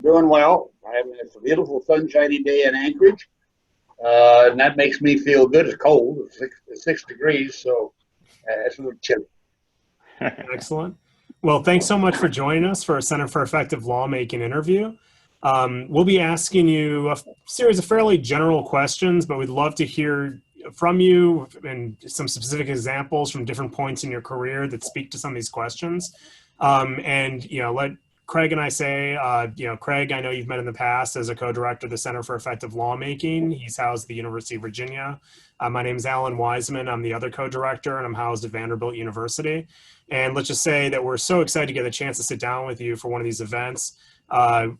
doing well. It's a beautiful sunshiny day in Anchorage, and that makes me feel good. It's cold, it's 6 degrees, so it's a little chilly. Excellent. Well, thanks so much for joining us for our Center for Effective Lawmaking interview. We'll be asking you a series of fairly general questions, but we'd love to hear from you and some specific examples from different points in your career that speak to some of these questions. And, let Craig and I say, Craig, I know you've met in the past as a co-director of the Center for Effective Lawmaking. He's housed at the University of Virginia. My name is Alan Wiseman. I'm the other co-director, and I'm housed at Vanderbilt University. And let's just say that we're so excited to get a chance to sit down with you for one of these events,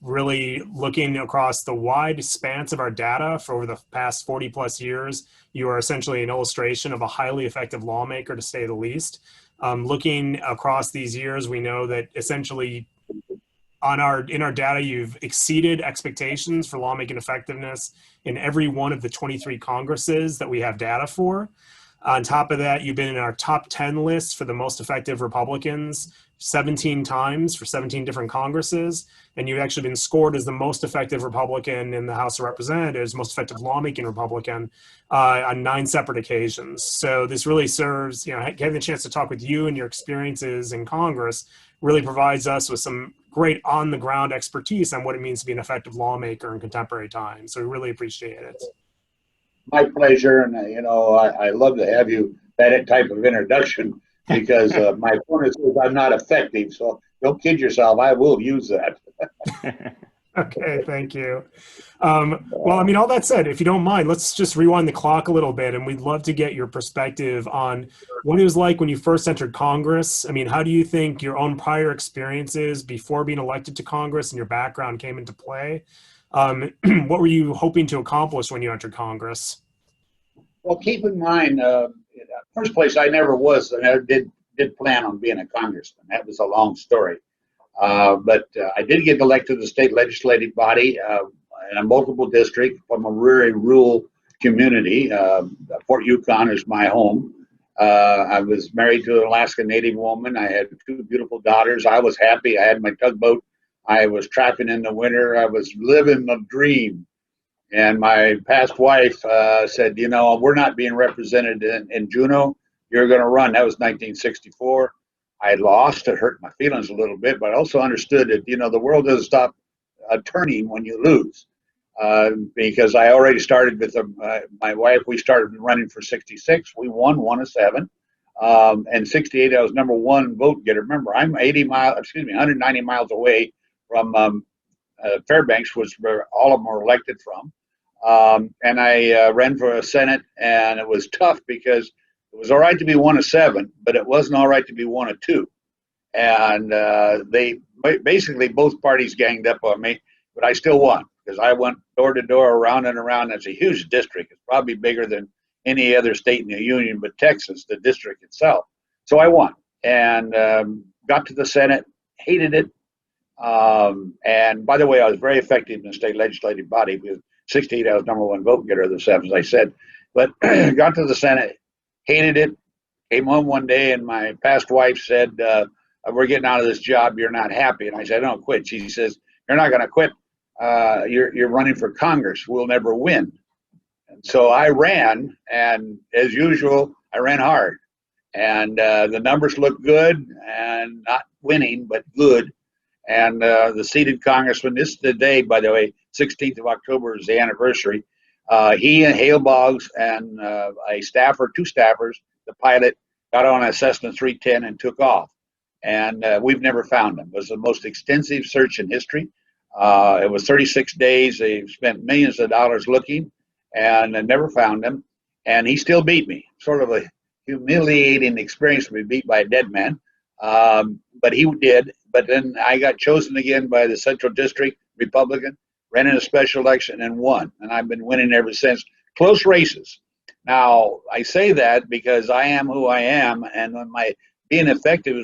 really looking across the wide expanse of our data for over the past 40 plus years. You are essentially an illustration of a highly effective lawmaker, to say the least. Looking across these years, we know that essentially in our data, you've exceeded expectations for lawmaking effectiveness in every one of the 23 Congresses that we have data for. On top of that, you've been in our top 10 list for the most effective Republicans 17 times for 17 different Congresses, and you've actually been scored as the most effective Republican in the House of Representatives, most effective lawmaking Republican on 9 separate occasions. So this really serves, getting the chance to talk with you and your experiences in Congress really provides us with some great on-the-ground expertise on what it means to be an effective lawmaker in contemporary times. So we really appreciate it. My pleasure, and I love to have you that type of introduction because my opponent says I'm not effective, so don't kid yourself. I will use that. Okay, thank you. Well, all that said, if you don't mind, let's just rewind the clock a little bit, and we'd love to get your perspective on what it was like when you first entered Congress. How do you think your own prior experiences before being elected to Congress and your background came into play? What were you hoping to accomplish when you entered Congress? Well, keep in mind, first place, I never was, I never did plan on being a congressman. That was a long story. But I did get elected to the state legislative body in a multiple district from a very rural community. Fort Yukon is my home. I was married to an Alaska Native woman. I had 2 beautiful daughters. I was happy. I had my tugboat. I was trapping in the winter. I was living the dream. And my past wife said, we're not being represented in Juneau. You're going to run. That was 1964. I lost. It hurt my feelings a little bit, but I also understood that, the world doesn't stop turning when you lose. Because I already started with my wife. We started running for 66. We won 1 of 7. And 68, I was number 1 vote getter. Remember, I'm 190 miles away from Fairbanks, which all of them were elected from. And I ran for a Senate, and it was tough because it was all right to be 1 of 7, but it wasn't all right to be 1 of 2. And they basically, both parties ganged up on me, but I still won because I went door to door, around and around. It's a huge district. It's probably bigger than any other state in the union, but Texas, the district itself. So I won and got to the Senate, hated it. And by the way, I was very effective in the state legislative body because 68, I was number 1 vote getter of the 7, as I said. But got to the Senate, hated it, came home one day, and my past wife said, we're getting out of this job. You're not happy. And I said, I don't quit. She says, you're not going to quit. You're running for Congress. We'll never win. And so I ran, and as usual, I ran hard. And the numbers looked good, and not winning, but good. And the seated congressman, this is the day, by the way, 16th of October is the anniversary. He and Hale Boggs and a staffer, 2 staffers, the pilot, got on a Cessna 310 and took off. And we've never found him. It was the most extensive search in history. It was 36 days. They spent millions of dollars looking and never found him. And he still beat me. Sort of a humiliating experience to be beat by a dead man. But he did. But then I got chosen again by the Central District Republican, ran in a special election and won. And I've been winning ever since. Close races. Now, I say that because I am who I am. And when my being effective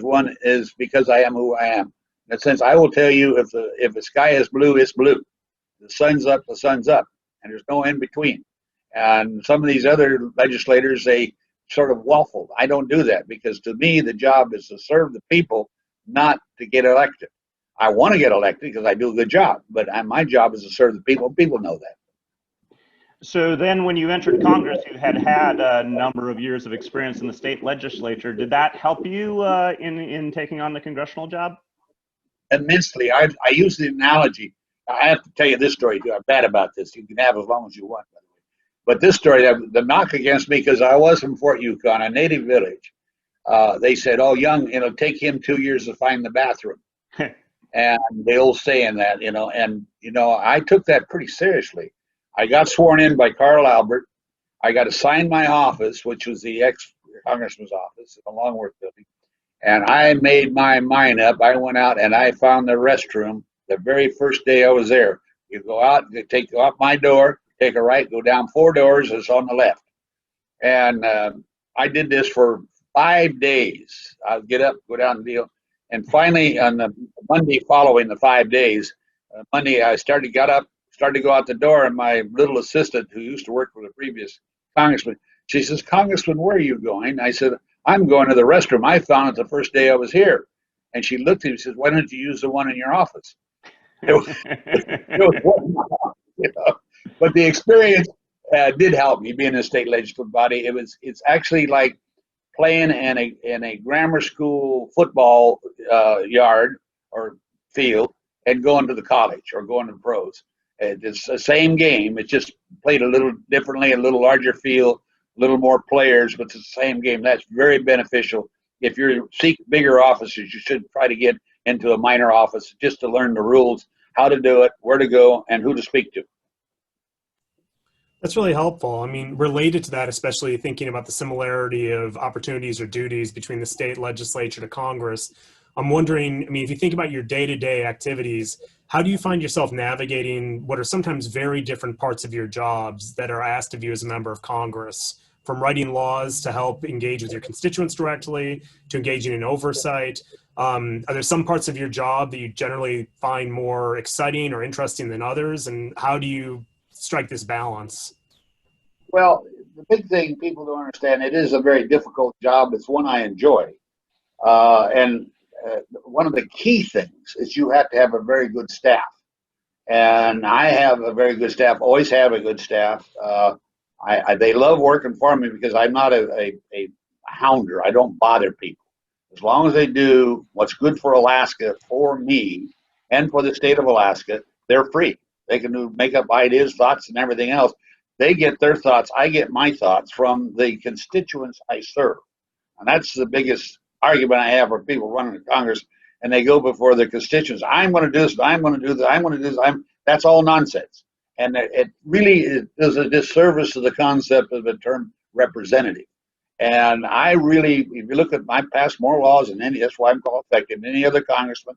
is because I am who I am. In that sense, I will tell you if the sky is blue, it's blue. The sun's up, the sun's up. And there's no in between. And some of these other legislators, they sort of waffle. I don't do that because to me, the job is to serve the people, not to get elected. I want to get elected because I do a good job, but my job is to serve the people. People know that. So then when you entered Congress, you had a number of years of experience in the state legislature. Did that help you in taking on the congressional job? Immensely. I use the analogy. I have to tell you this story too. I'm bad about this. You can have as long as you want, by the way. But this story, the knock against me, because I was from Fort Yukon, a native village, they said, "Oh, Young, it'll take him 2 years to find the bathroom." And the old saying that, and I took that pretty seriously. I got sworn in by Carl Albert. I got assigned my office, which was the ex-congressman's office in the Longworth building. And I made my mind up. I went out and I found the restroom the very first day I was there. You go out, you go out my door, take a right, go down 4 doors, it's on the left. And I did this for 5 days. I'd get up, go down the deal. And finally, on the Monday following the 5 days, Monday I got up, started to go out the door, and my little assistant, who used to work for the previous congressman, she says, "Congressman, where are you going?" I said, "I'm going to the restroom. I found it the first day I was here." And she looked at me and says, "Why don't you use the one in your office?" It was one, But the experience did help me being in a state legislative body. It's actually like playing in a grammar school football yard or field and going to the college or going to the pros. It's the same game. It's just played a little differently, a little larger field, a little more players, but it's the same game. That's very beneficial. If you seek bigger offices, you should try to get into a minor office just to learn the rules, how to do it, where to go, and who to speak to. That's really helpful. I mean, related to that, especially thinking about the similarity of opportunities or duties between the state legislature to Congress, I'm wondering, I mean, if you think about your day-to-day activities, how do you find yourself navigating what are sometimes very different parts of your jobs that are asked of you as a member of Congress, from writing laws to help engage with your constituents directly, to engaging in oversight? Are there some parts of your job that you generally find more exciting or interesting than others? And how do you strike this balance? Well, the big thing people don't understand, it is a very difficult job. It's one I enjoy. And one of the key things is you have to have a very good staff. And I have a very good staff, always have a good staff. They love working for me because I'm not a hounder. I don't bother people. As long as they do what's good for Alaska, for me, and for the state of Alaska, they're free. They can make up ideas, thoughts, and everything else. They get their thoughts. I get my thoughts from the constituents I serve. And that's the biggest argument I have with people running to Congress, and they go before their constituents. I'm going to do this. I'm going to do that. I'm going to do this. That's all nonsense. And it really is a disservice to the concept of the term representative. And I really, if you look at my past moral laws, and that's why I'm called effective, any other congressman,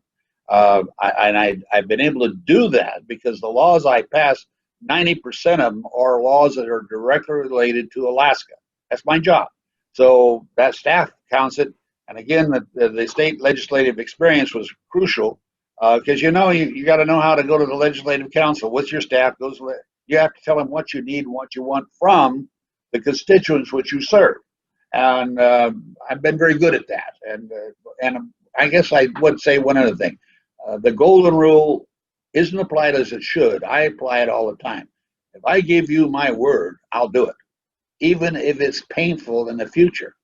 I've been able to do that because the laws I pass, 90% of them are laws that are directly related to Alaska. That's my job. So that staff counts it. And again, the state legislative experience was crucial because you got to know how to go to the legislative council with your staff. You have to tell them what you need and what you want from the constituents which you serve. And I've been very good at that. And I guess I would say one other thing. The golden rule isn't applied as it should. I apply it all the time. If I give you my word, I'll do it, even if it's painful in the future.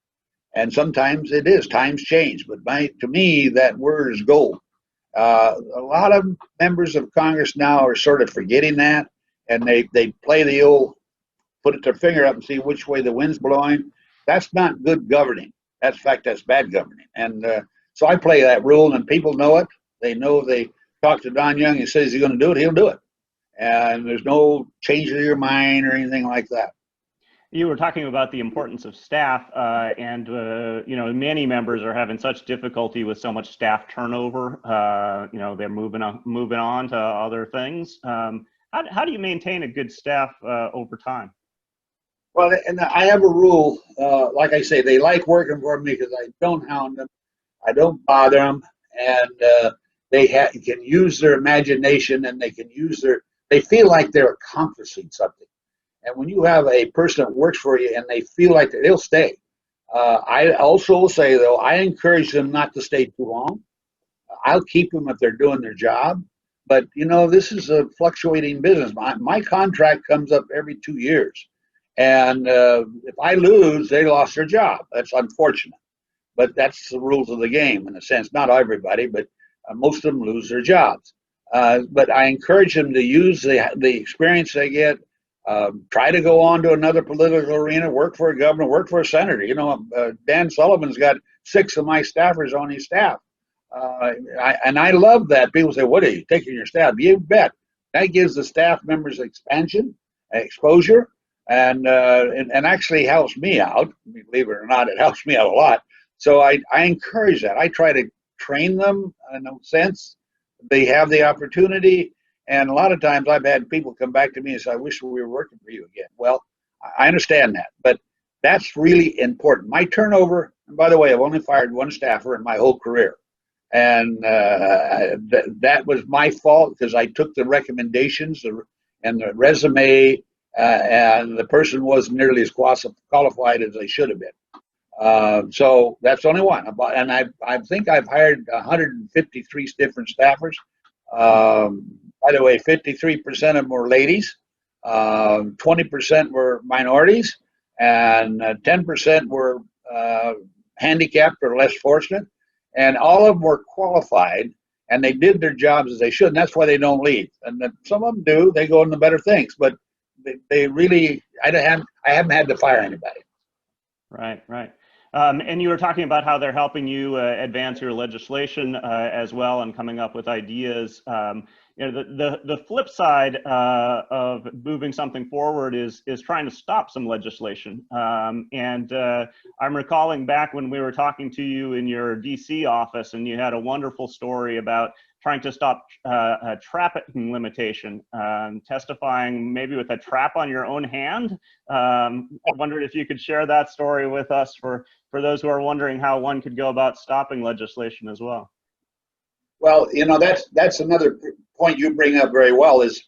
And sometimes it is. Times change. But to me, that word is gold. A lot of members of Congress now are sort of forgetting that, and they play the old put their finger up and see which way the wind's blowing. That's not good governing. In fact, that's bad governing. And so I play that rule, and people know it. They know they talk to Don Young. He says he's going to do it. He'll do it. And there's no change of your mind or anything like that. You were talking about the importance of staff, and many members are having such difficulty with so much staff turnover. They're moving on to other things. How do you maintain a good staff over time? Well, and I have a rule. Like I say, they like working for me because I don't hound them, I don't bother them, and they can use their imagination, and they feel like they're accomplishing something. And when you have a person that works for you and they feel like they'll stay. I also will say, though, I encourage them not to stay too long. I'll keep them if they're doing their job. But, you know, this is a fluctuating business. My contract comes up every 2 years. And if I lose, they lost their job. That's unfortunate. But that's the rules of the game, in a sense. Not everybody, but most of them lose their jobs. But I encourage them to use the experience they get, try to go on to another political arena, work for a governor, work for a senator. You know, Dan Sullivan's got 6 of my staffers on his staff. And I love that. People say, what are you taking your staff? You bet. That gives the staff members expansion, exposure, and actually helps me out. Believe it or not, it helps me out a lot. So I encourage that. I try to train them in a sense. They have the opportunity. And a lot of times I've had people come back to me and say, I wish we were working for you again. Well, I understand that, but that's really important. My turnover, and by the way, I've only fired 1 staffer in my whole career. And that was my fault because I took the recommendations and the resume, and the person wasn't nearly as qualified as they should have been. So that's only 1. And I think I've hired 153 different staffers. By the way, 53% of them were ladies, 20% were minorities, and 10% were handicapped or less fortunate. And all of them were qualified, and they did their jobs as they should, and that's why they don't leave. And some of them do; they go into better things. But they really, I haven't had to fire anybody. Right, right. And you were talking about how they're helping you advance your legislation as well, and coming up with ideas. You know, the flip side of moving something forward is trying to stop some legislation. And I'm recalling back when we were talking to you in your DC office, and you had a wonderful story about trying to stop a trapping limitation, testifying maybe with a trap on your own hand. I wondered if you could share that story with us for those who are wondering how one could go about stopping legislation as well. Well, you know, that's another point you bring up very well. Is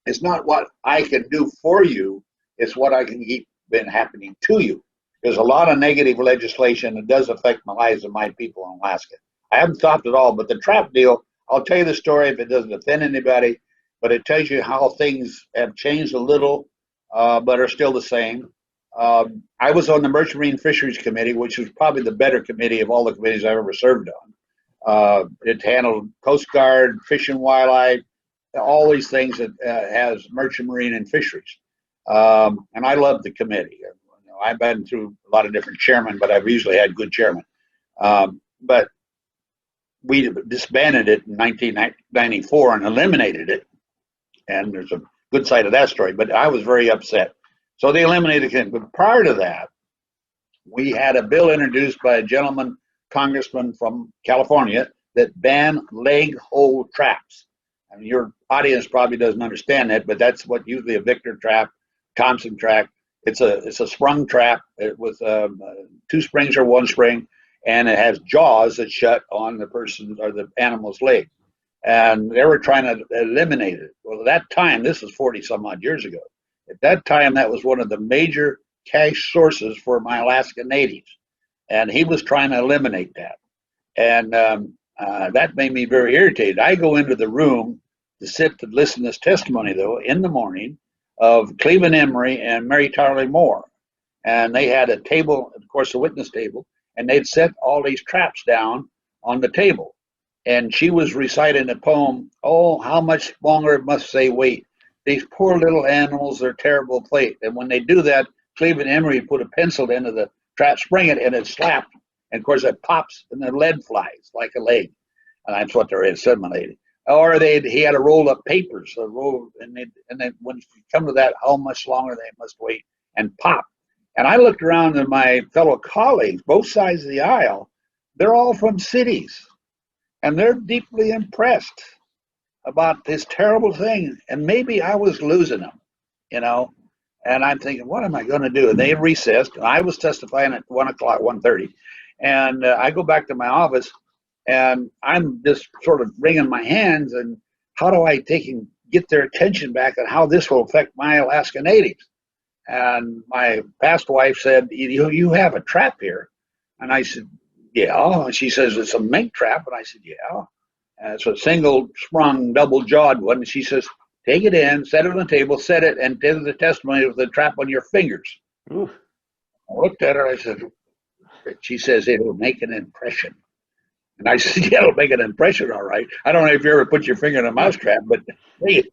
it's not what I can do for you, it's what I can keep been happening to you. There's a lot of negative legislation that does affect the lives of my people in Alaska. I haven't stopped it all, but the trap deal, I'll tell you the story if it doesn't offend anybody, but it tells you how things have changed a little, but are still the same. I was on the Merchant Marine Fisheries Committee, which was probably the better committee of all the committees I've ever served on. It handled Coast Guard, Fish and Wildlife, all these things that has merchant marine and fisheries. And I love the committee. You know, I've been through a lot of different chairmen, but I've usually had good chairmen. But we disbanded it in 1994 and eliminated it. And there's a good side of that story, but I was very upset. So they eliminated it. But prior to that, we had a bill introduced by a gentleman, congressman from California, that banned leg hold traps. I mean, your audience probably doesn't understand that, but that's what usually a Victor trap, Thompson trap. It's a sprung trap with 2 springs or 1 spring, and it has jaws that shut on the person or the animal's leg. And they were trying to eliminate it. Well, at that time, this was 40 some odd years ago. At that time, that was one of the major cash sources for my Alaska natives. And he was trying to eliminate that. And that made me very irritated. I go into the room to sit to listen to this testimony, though, in the morning of Cleveland Emery and Mary Tarley Moore. And they had a table, of course, a witness table, and they'd set all these traps down on the table. And she was reciting a poem, oh, how much longer must they wait? These poor little animals, they're terrible fate. And when they do that, Cleveland Emery put a pencil into the trap, spring it, and it slapped. And of course, it pops, and the lead flies like a leg. And that's what they're assimilating. Or he had a roll of papers, and then when you come to that, how much longer they must wait, and pop. And I looked around at my fellow colleagues, both sides of the aisle. They're all from cities, and they're deeply impressed about this terrible thing. And maybe I was losing them, you know. And I'm thinking, what am I going to do? And they recessed. And I was testifying at 1 o'clock, 1:30. And I go back to my office, and I'm just sort of wringing my hands. And how do I get their attention back on how this will affect my Alaska natives? And my past wife said, you have a trap here. And I said, yeah. And she says, it's a mink trap. And I said, yeah. It's a single sprung, double jawed one. And she says, take it in, set it on the table, set it, and did the testimony with the trap on your fingers. Ooh. I looked at her, I said, she says, it'll make an impression. And I said, yeah, it'll make an impression, all right. I don't know if you ever put your finger in a mouse trap, but hey.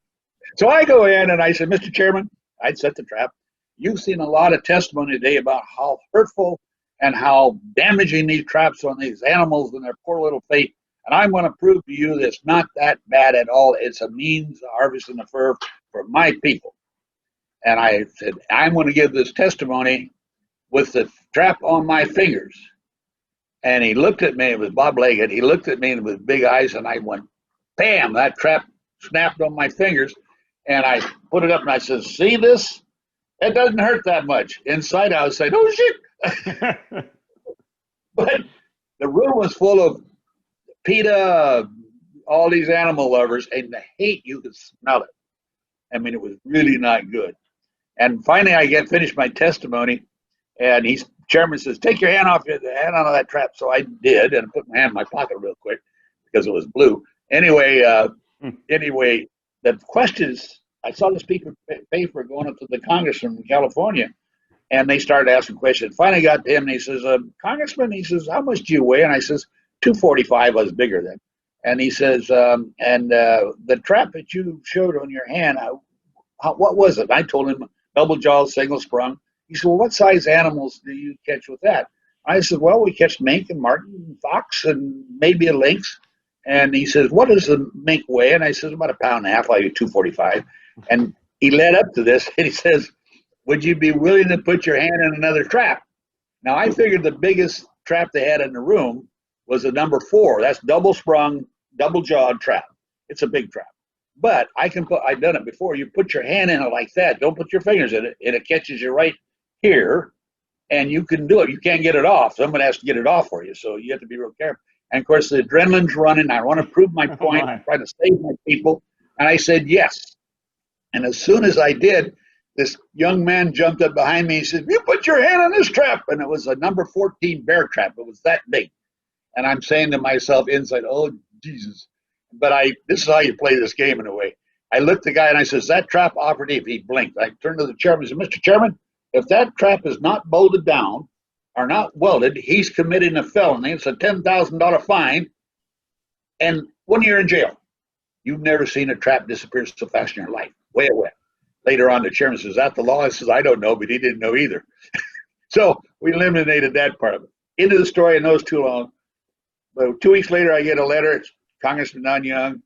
So I go in and I said, Mr. Chairman, I'd set the trap. You've seen a lot of testimony today about how hurtful and how damaging these traps on these animals and their poor little fate. And I'm going to prove to you that it's not that bad at all. It's a means of harvesting the fur for my people. And I said, I'm going to give this testimony with the trap on my fingers. And he looked at me, it was bob-legged, he looked at me with big eyes, and I went, bam, that trap snapped on my fingers. And I put it up and I said, see this? It doesn't hurt that much. Inside I was saying, oh shit. But the room was full of PETA, all these animal lovers, and the hate, you could smell it. I mean, it was really not good. And finally I finished my testimony, and chairman says, take your hand off that trap. So I did, and I put my hand in my pocket real quick because it was blue. Anyway, the questions, I saw this paper going up to the congressman from California, and they started asking questions. Finally got to him, and he says, Congressman, he says, how much do you weigh? And I says, 245, I was bigger then. And he says, the trap that you showed on your hand, what was it? I told him, double jaw, single sprung. He said, well, what size animals do you catch with that? I said, well, we catch mink and marten and fox and maybe a lynx. And he says, what does the mink weigh? And I said, about 1.5 pounds, I weigh 245. And he led up to this, and he says, would you be willing to put your hand in another trap? Now, I figured the biggest trap they had in the room was a number 4. That's double sprung, double jawed trap. It's a big trap. But I've done it before. You put your hand in it like that. Don't put your fingers in it, and it catches you right here, and you can do it. You can't get it off. Someone has to get it off for you, so you have to be real careful. And of course, the adrenaline's running. I want to prove my point. I'm trying to save my people. And I said, yes. And as soon as I did, this young man jumped up behind me. He said, you put your hand on this trap. And it was a number 14 bear trap. It was that big. And I'm saying to myself inside, oh, Jesus. But this is how you play this game in a way. I looked at the guy and I says, that trap operative, he blinked. I turned to the chairman and said, Mr. Chairman, if that trap is not bolted down or not welded, he's committing a felony. It's a $10,000 fine and 1 year in jail. You've never seen a trap disappear so fast in your life. Way away. Later on, the chairman says, is that the law? I says, I don't know, but he didn't know either. So we eliminated that part of it. Into the story, and knows too long. But 2 weeks later, I get a letter. It's Congressman Don Young,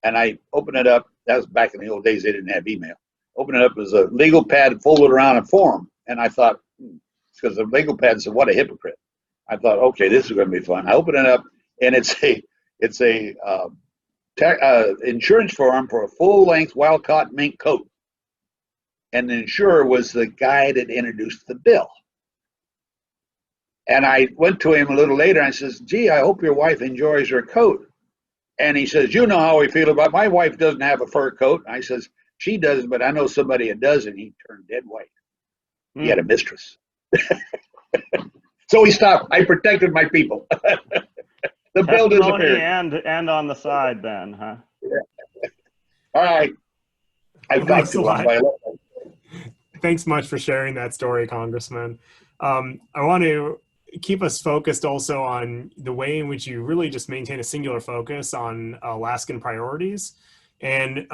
and I open it up. That was back in the old days. They didn't have email. Open it up as a legal pad folded around a form. And I thought, because the legal pad said, what a hypocrite. I thought, okay, this is going to be fun. I open it up, and it's a insurance form for a full-length wild-caught mink coat. And the insurer was the guy that introduced the bill. And I went to him a little later, and I says, gee, I hope your wife enjoys her coat. And he says, you know how we feel about it. My wife doesn't have a fur coat. And I says, she does, but I know somebody that does, and he turned dead white. He had a mistress. So he stopped. I protected my people. The bill disappeared. And on the side then, huh? Yeah. All right. I've got to. Thanks much for sharing that story, Congressman. I want to keep us focused also on the way in which you really just maintain a singular focus on Alaskan priorities. And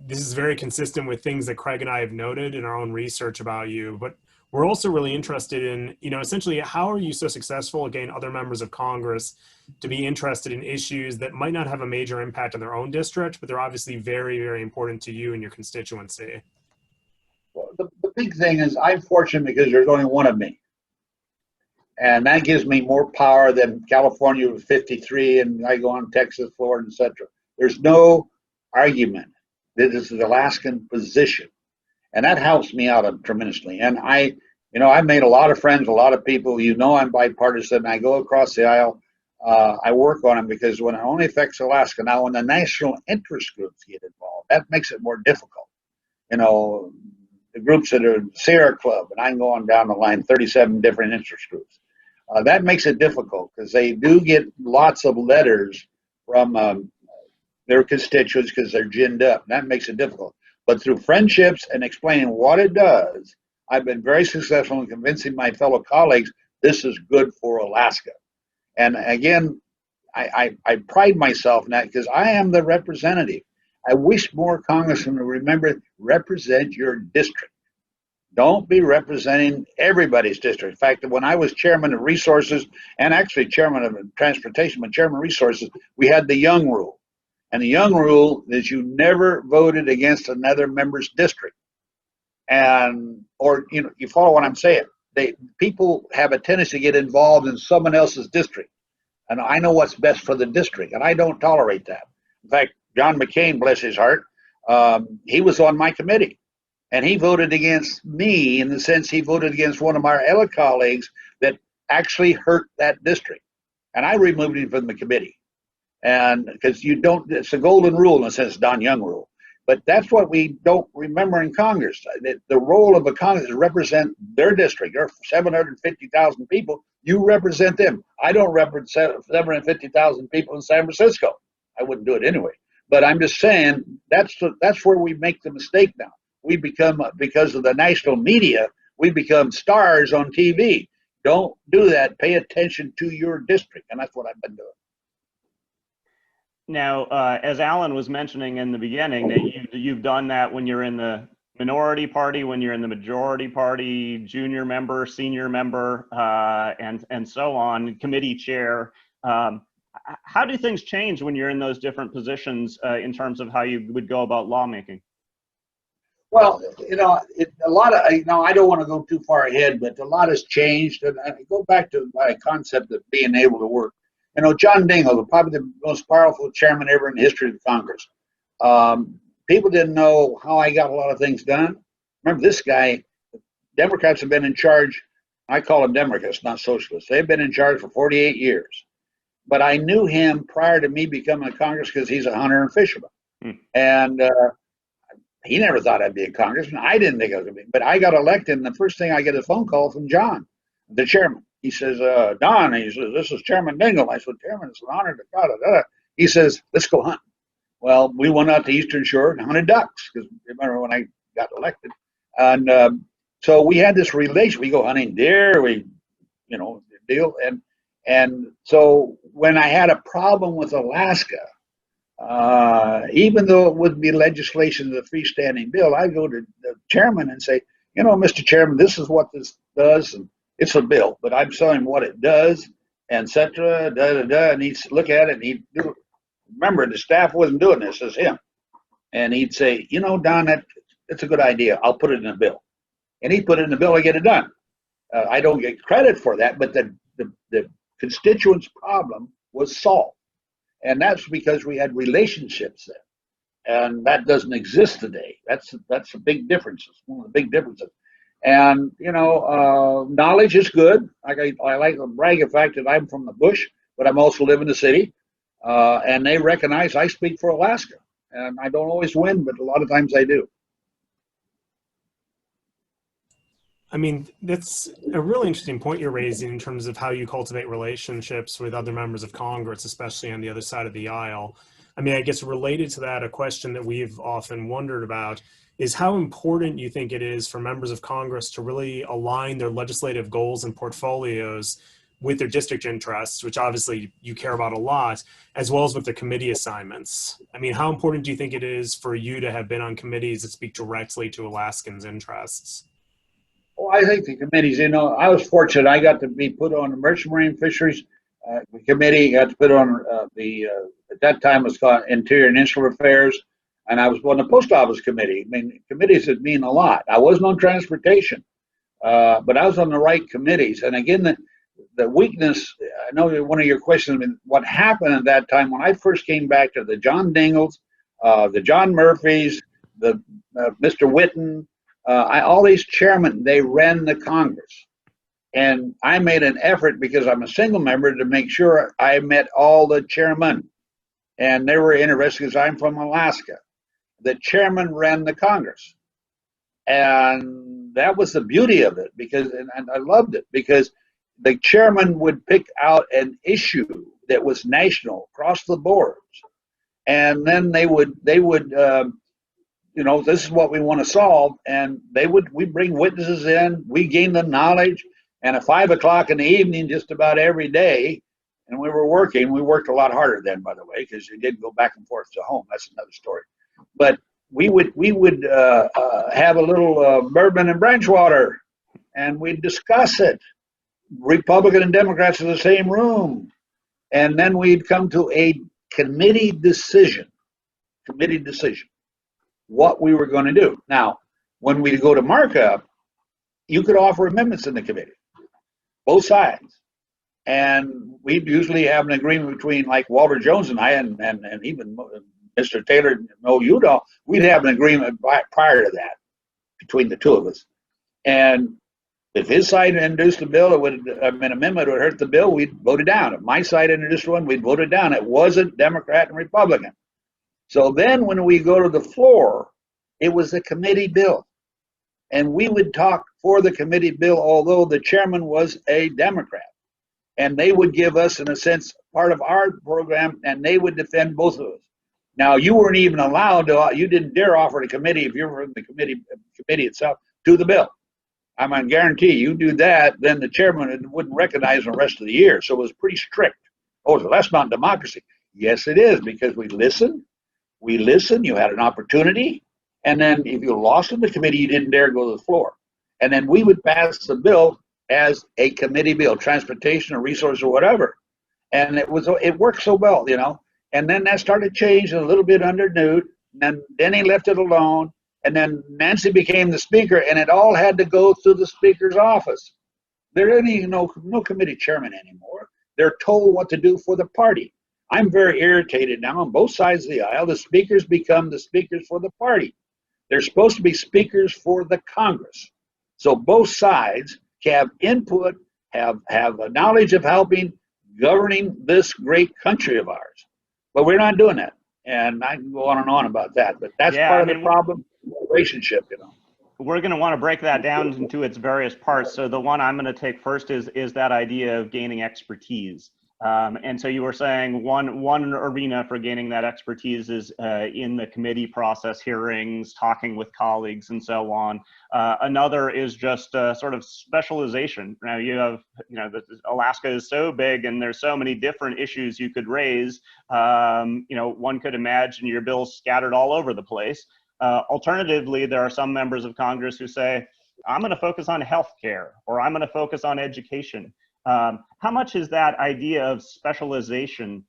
this is very consistent with things that Craig and I have noted in our own research about you. But we're also really interested in, essentially, how are you so successful getting other members of Congress to be interested in issues that might not have a major impact on their own district, but they're obviously very, very important to you and your constituency? Well, the big thing is I'm fortunate because there's only one of me. And that gives me more power than California with 53, and I go on Texas, Florida, etc. There's no argument that this is the Alaskan position. And that helps me out tremendously. And I made a lot of friends, a lot of people. I'm bipartisan. I go across the aisle. I work on them because when it only affects Alaska, now when the national interest groups get involved, that makes it more difficult. The groups that are Sierra Club, and I'm going down the line, 37 different interest groups. That makes it difficult because they do get lots of letters from their constituents because they're ginned up. And that makes it difficult. But through friendships and explaining what it does, I've been very successful in convincing my fellow colleagues this is good for Alaska. And again, I pride myself in that because I am the representative. I wish more congressmen would remember, represent your district. Don't be representing everybody's district. In fact, when I was chairman of resources and actually chairman of transportation, but chairman of resources, we had the Young rule. And the Young rule is you never voted against another member's district. And, or, you know, you follow what I'm saying. People have a tendency to get involved in someone else's district. And I know what's best for the district, and I don't tolerate that. In fact, John McCain, bless his heart, he was on my committee. And he voted against me in the sense he voted against one of my other colleagues that actually hurt that district. And I removed him from the committee. And because you don't, it's a golden rule in a sense, Don Young rule. But that's what we don't remember in Congress. The role of a Congress is to represent their district. There are 750,000 people. You represent them. I don't represent 750,000 people in San Francisco. I wouldn't do it anyway. But I'm just saying that's where we make the mistake now. We become, because of the national media, we become stars on TV. Don't do that. Pay attention to your district. And that's what I've been doing. Now, as Alan was mentioning in the beginning, that you've done that when you're in the minority party, when you're in the majority party, junior member, senior member, and so on, committee chair. How do things change when you're in those different positions in terms of how you would go about lawmaking? Well, you know, a lot of, you know, I don't want to go too far ahead, but a lot has changed. And I go back to my concept of being able to work. You know, John Dingell, probably the most powerful chairman ever in the history of Congress. People didn't know how I got a lot of things done. Remember, this guy, Democrats have been in charge. I call them Democrats, not socialists. They've been in charge for 48 years. But I knew him prior to me becoming a Congress because he's a hunter and fisherman. And he never thought I'd be a congressman. I didn't think I was going to be. But I got elected, and the first thing I get a phone call from John, the chairman. He says, Don, he says, this is Chairman Dingell. I said, Chairman, it's an honor to God. He says, let's go hunt. Well, we went out to Eastern Shore and hunted ducks, because remember when I got elected. And so we had this relation. We go hunting deer, you know, deal. And so when I had a problem with Alaska, even though it would be legislation of the freestanding bill, I go to the chairman and say, you know, Mr. Chairman, this is what this does. And it's a bill, but I'm showing him what it does, et cetera, and he'd look at it and he'd do it. Remember, the staff wasn't doing this, it's him. And he'd say, you know, Don, that's a good idea. I'll put it in a bill. And he'd put it in the bill and get it done. I don't get credit for that, but the constituents' problem was solved. And that's because we had relationships then. And that doesn't exist today. That's a big difference. It's one of the big differences. And, you know, knowledge is good. I like to brag the fact that I'm from the bush, but I'm also live in the city. And they recognize I speak for Alaska. And I don't always win, but a lot of times I do. I mean, that's a really interesting point you're raising in terms of how you cultivate relationships with other members of Congress, especially on the other side of the aisle. I mean, I guess related to that, a question that we've often wondered about is how important you think it is for members of Congress to really align their legislative goals and portfolios with their district interests, which obviously you care about a lot, as well as with their committee assignments. I mean, how important do you think it is for you to have been on committees that speak directly to Alaskans' interests? Well, I think the committees, you know, I was fortunate. I got to be put on the Merchant Marine Fisheries Committee, got to put on at that time it was called Interior and Insular Affairs, and I was on the Post Office Committee. I mean, committees that mean a lot. I wasn't on transportation, but I was on the right committees. And again, the weakness, I know one of your questions, I mean, what happened at that time when I first came back to the John Dingells, the John Murphys, the Mr. Whitten, all these chairmen, they ran the Congress. And I made an effort, because I'm a single member, to make sure I met all the chairmen. And they were interested because I'm from Alaska. The chairman ran the Congress. And that was the beauty of it, because, and I loved it, because the chairman would pick out an issue that was national across the boards. and then they would you know, this is what we want to solve, and we bring witnesses in, we gain the knowledge, and at 5 o'clock in the evening, just about every day, and we worked a lot harder then, by the way, because you didn't go back and forth to home. That's another story. But we would have a little bourbon and branch water, and we'd discuss it. Republican and Democrats in the same room, and then we'd come to a committee decision what we were going to do. Now, when we go to markup, you could offer amendments in the committee, both sides. And we'd usually have an agreement between, like, Walter Jones and I, and even Mr. Taylor, we'd have an agreement prior to that between the two of us. And if his side introduced a bill, an amendment would hurt the bill, we'd vote it down. If my side introduced one, we'd vote it down. It wasn't Democrat and Republican. So then when we go to the floor, it was a committee bill. And we would talk for the committee bill, although the chairman was a Democrat. And they would give us, in a sense, part of our program, and they would defend both of us. Now, you weren't even allowed to, you didn't dare offer the committee, if you were in the committee itself, to the bill. I'm going to guarantee you do that, then the chairman wouldn't recognize the rest of the year. So it was pretty strict. Oh, so that's not democracy. Yes, it is, because we listened, you had an opportunity, and then if you lost in the committee, you didn't dare go to the floor. And then we would pass the bill as a committee bill, transportation or resource or whatever. And it worked so well, you know. And then that started changing a little bit under Newt, and then he left it alone. And then Nancy became the speaker, and it all had to go through the speaker's office. There ain't no committee chairman anymore. They're told what to do for the party. I'm very irritated now on both sides of the aisle. The speakers become the speakers for the party. They're supposed to be speakers for the Congress. So both sides have input, have a knowledge of helping governing this great country of ours. But we're not doing that. And I can go on and on about that. But that's part of the problem, relationship, you know. We're going to want to break that down into its various parts. So the one I'm going to take first is that idea of gaining expertise. And so you were saying one arena for gaining that expertise is in the committee process, hearings, talking with colleagues, and so on. Another is just sort of specialization. Now Alaska is so big, and there's so many different issues you could raise. One could imagine your bills scattered all over the place. Alternatively, there are some members of Congress who say, I'm going to focus on healthcare, or I'm going to focus on education. How much is that idea of specialization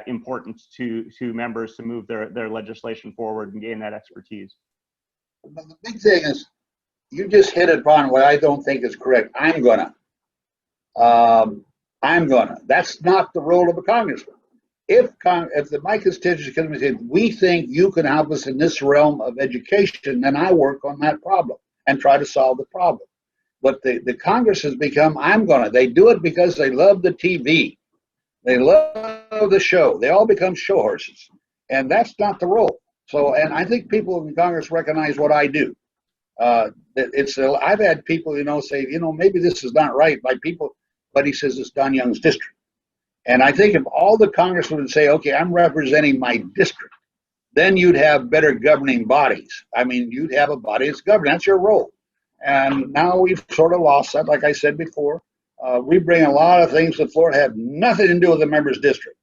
important to members to move their legislation forward and gain that expertise? The big thing is, you just hit upon what I don't think is correct. I'm gonna. That's not the role of a congressman. If my constituency comes and says, we think you can help us in this realm of education, then I work on that problem and try to solve the problem. But the Congress has become, they do it because they love the TV. They love the show. They all become show horses. And that's not the role. So, and I think people in Congress recognize what I do. I've had people, say, maybe this is not right by people, but he says it's Don Young's district. And I think if all the congressmen would say, okay, I'm representing my district, then you'd have better governing bodies. I mean, you'd have a body that's governing. That's your role. And now we've sort of lost that, like I said before. We bring a lot of things to Florida have nothing to do with the member's district.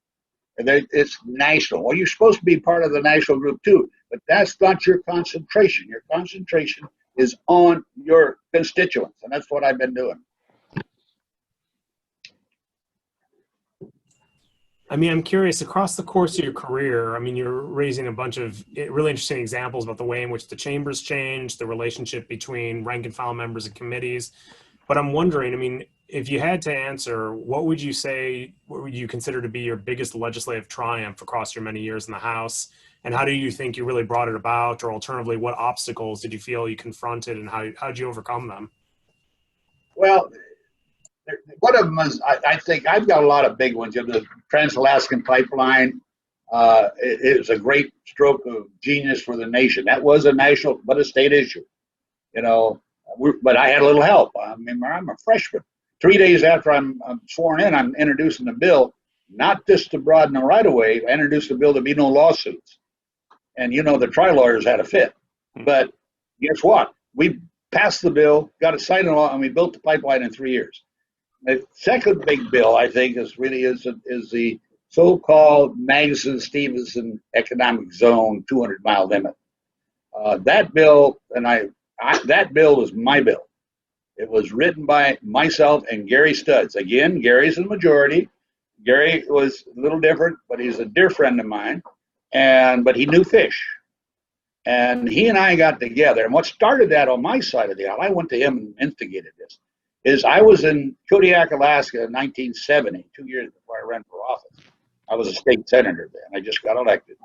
It's national. Well, you're supposed to be part of the national group too, but that's not your concentration. Your concentration is on your constituents, and that's what I've been doing. I mean, I'm curious, across the course of your career, I mean, you're raising a bunch of really interesting examples about the way in which the chambers changed, the relationship between rank and file members and committees. But I'm wondering, I mean, if you had to answer, what would you consider to be your biggest legislative triumph across your many years in the House? And how do you think you really brought it about? Or alternatively, what obstacles did you feel you confronted, and how did you overcome them? Well, one of them is, I think I've got a lot of big ones. The Trans-Alaskan Pipeline, it was a great stroke of genius for the nation. That was a national, but a state issue, but I had a little help. I mean, I'm a freshman. 3 days after I'm sworn in, I'm introducing the bill. not just to broaden the right of way, I introduced a bill to be no lawsuits. And you know, the trial lawyers had a fit. But guess what? We passed the bill, got it signed into law, and we built the pipeline in 3 years. The second big bill, I think, is the so-called Magnuson-Stevenson Economic Zone 200-mile limit. That bill, that bill was my bill. It was written by myself and Gary Studds. Again, Gary's in the majority. Gary was a little different, but he's a dear friend of mine. But he knew fish. And he and I got together. And what started that on my side of the aisle, I went to him and instigated this, is I was in Kodiak, Alaska in 1970, 2 years before I ran for office. I was a state senator then. I just got elected.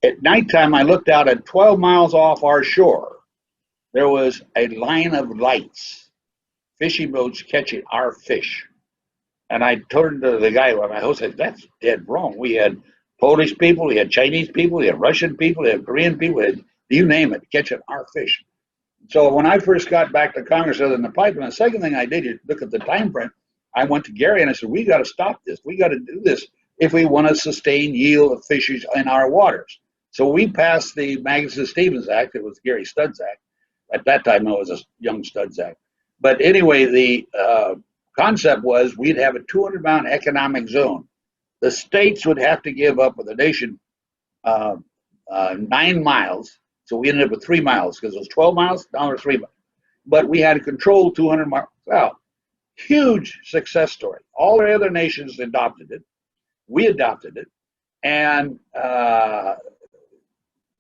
At nighttime, I looked out at 12 miles off our shore. There was a line of lights, fishing boats catching our fish. And I turned to the guy, my host said, that's dead wrong. We had Polish people, we had Chinese people, we had Russian people, we had Korean people, we had, you name it, catching our fish. So when I first got back to Congress other than the pipeline, the second thing I did is look at the time frame. I went to Gary and I said, we got to stop this. We got to do this if we want to sustain yield of fishes in our waters. So we passed the Magnuson-Stevens Act. It was Gary Studds Act. At that time, it was a young Studds Act. But anyway, the concept was we'd have a 200-mile economic zone. The states would have to give up with the nation 9 miles. So we ended up with 3 miles because it was 12 miles, now we're 3 miles. But we had to control 200 miles. Well, huge success story. All the other nations adopted it. We adopted it. And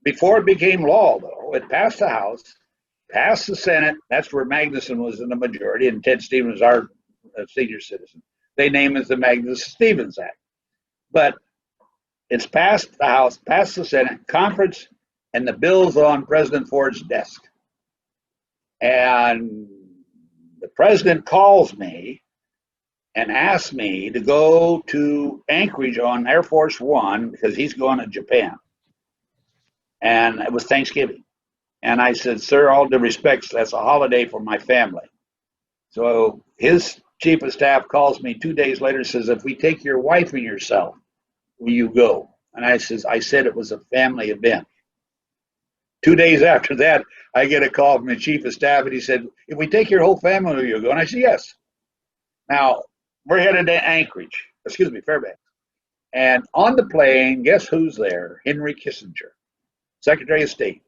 before it became law, though, it passed the House, passed the Senate. That's where Magnuson was in the majority, and Ted Stevens was our senior citizen. They named it the Magnuson-Stevens Act. But it's passed the House, passed the Senate, conference, and the bill's on President Ford's desk. And the president calls me and asks me to go to Anchorage on Air Force One because he's going to Japan. And it was Thanksgiving. And I said, sir, all due respects, that's a holiday for my family. So his chief of staff calls me 2 days later and says, if we take your wife and yourself, will you go? And I said it was a family event. 2 days after that, I get a call from the chief of staff, and he said, if we take your whole family, will you go? And I said, yes. Now, we're headed to Anchorage, Fairbanks. And on the plane, guess who's there? Henry Kissinger, Secretary of State.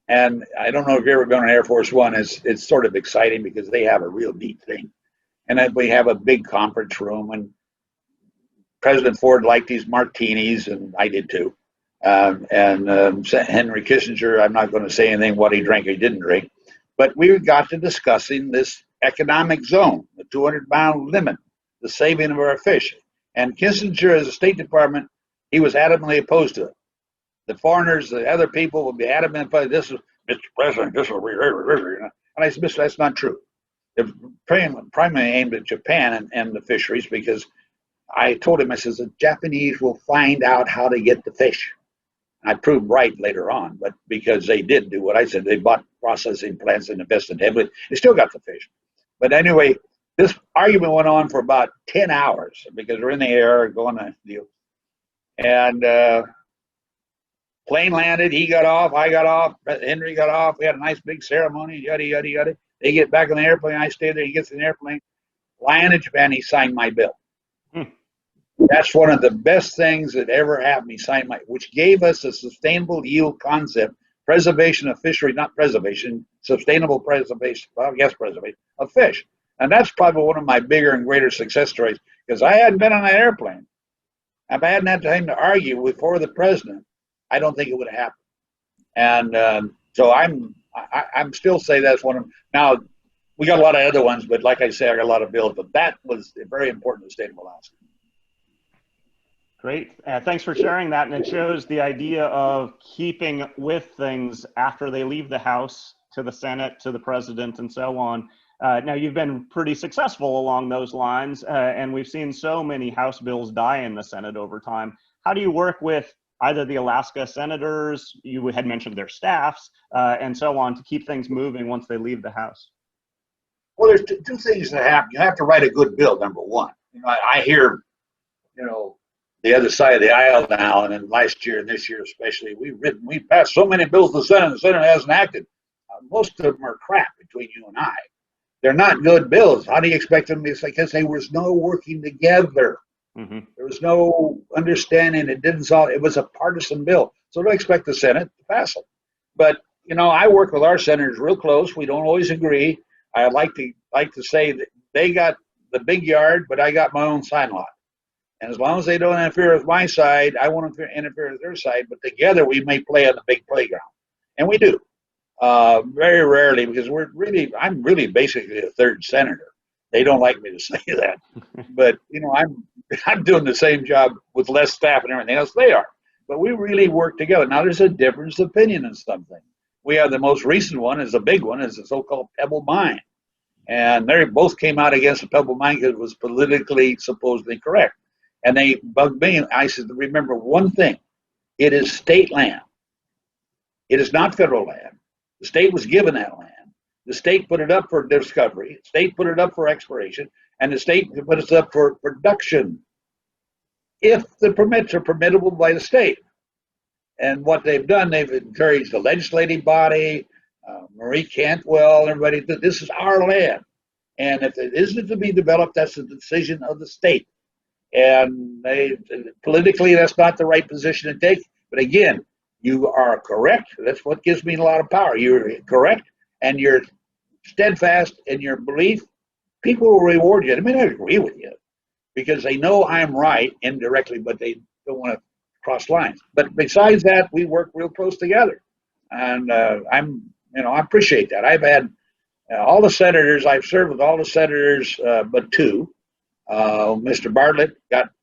And I don't know if you've ever been on Air Force One. It's sort of exciting because they have a real neat thing. And then we have a big conference room, and President Ford liked these martinis, and I did too. Henry Kissinger, I'm not going to say anything what he drank or he didn't drink, but we got to discussing this economic zone, the 200-mile limit, the saving of our fish. And Kissinger, as a State Department, he was adamantly opposed to it. The foreigners, the other people would be adamant, but this is, Mr. President, this will be, and I said, Mr. That's not true. The primarily aimed at Japan and the fisheries, because I told him, I says, the Japanese will find out how to get the fish. I proved right later on, but because they did do what I said, they bought processing plants and invested heavily. They still got the fish. But anyway, this argument went on for about 10 hours because we're in the air going to deal. And plane landed, he got off, I got off, Henry got off. We had a nice big ceremony, yada, yada, yada. They get back on the airplane, I stay there, he gets in the airplane. Flying to Japan, he signed my bill. That's one of the best things that ever happened. He signed which gave us a sustainable yield concept, preservation of fishery, not preservation, sustainable preservation, well, I guess preservation of fish. And that's probably one of my bigger and greater success stories, because I hadn't been on an airplane. If I hadn't had time to argue before the president, I don't think it would have happened. And so I'm still say that's one of them. Now, we got a lot of other ones, but like I say, I got a lot of bills, but that was very important to the state of Alaska. Great. Thanks for sharing that. And it shows the idea of keeping with things after they leave the House to the Senate, to the president, and so on. Now, you've been pretty successful along those lines, and we've seen so many House bills die in the Senate over time. How do you work with either the Alaska senators, you had mentioned their staffs, and so on, to keep things moving once they leave the House? Well, there's two things that happen. You have to write a good bill, number one. You know, I hear you know, the other side of the aisle now, and then last year and this year especially, we passed so many bills in the Senate, and the Senate hasn't acted. Most of them are crap between you and I. They're not good bills. How do you expect them? It's like, because there was no working together. Mm-hmm. There was no understanding. It didn't solve. It was a partisan bill. So don't expect the Senate to pass it. But you know, I work with our senators real close. We don't always agree. I like to say that they got the big yard, but I got my own sign lot. And as long as they don't interfere with my side, I won't interfere with their side. But together we may play on the big playground, and we do. Very rarely, because I'm really basically a third senator. They don't like me to say that, but you know, I'm doing the same job with less staff and everything else they are. But we really work together. Now there's a difference of opinion in something. We have the most recent one, is a big one, is the so-called Pebble Mine, and they both came out against the Pebble Mine because it was politically supposedly correct, and they bugged me. I said, remember one thing: it is state land. It is not federal land. The state was given that land. The state put it up for discovery. The state put it up for exploration, and the state put it up for production, if the permits are permittable by the state. And what they've done, they've encouraged the legislative body, Marie Cantwell, everybody, that this is our land. And if it isn't to be developed, that's the decision of the state. And politically, that's not the right position to take. But again, you are correct. That's what gives me a lot of power. You're correct, and you're steadfast in your belief. People will reward you. They may not agree with you because they know I'm right indirectly, but they don't want to cross lines. But besides that, we work real close together, and I appreciate that. I've had all the senators. I've served with all the senators, but two. Mr. Bartlett